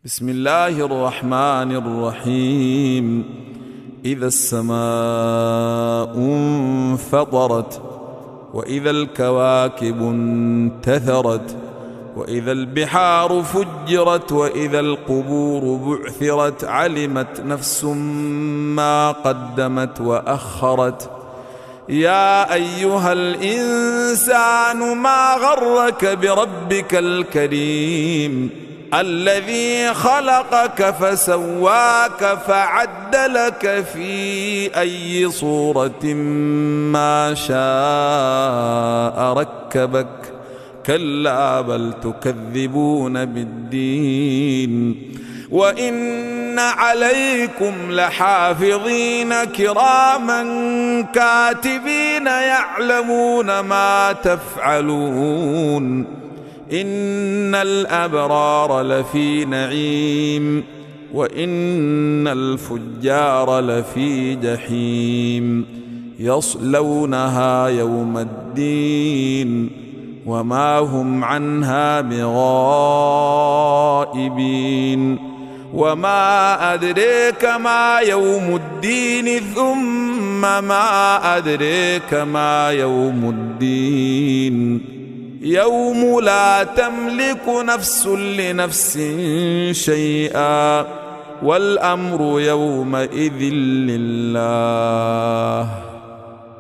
بسم الله الرحمن الرحيم. إذا السماء انفطرت، وإذا الكواكب انتثرت، وإذا البحار فجرت، وإذا القبور بعثرت، علمت نفس ما قدمت وأخرت. يا أيها الإنسان ما غرك بربك الكريم الذي خلقك فسواك فعدلك في أي صورة ما شاء ركبك. كلا بل تكذبون بالدين، وإن عليكم لحافظين كراما كاتبين يعلمون ما تفعلون. إن الأبرار لفي نعيم، وإن الفجار لفي جحيم، يصلونها يوم الدين وما هم عنها بغائبين. وما أدريك ما يوم الدين، ثم ما أدريك ما يوم الدين. يوم لا تملك نفس لنفس شيئا، والأمر يومئذ لله.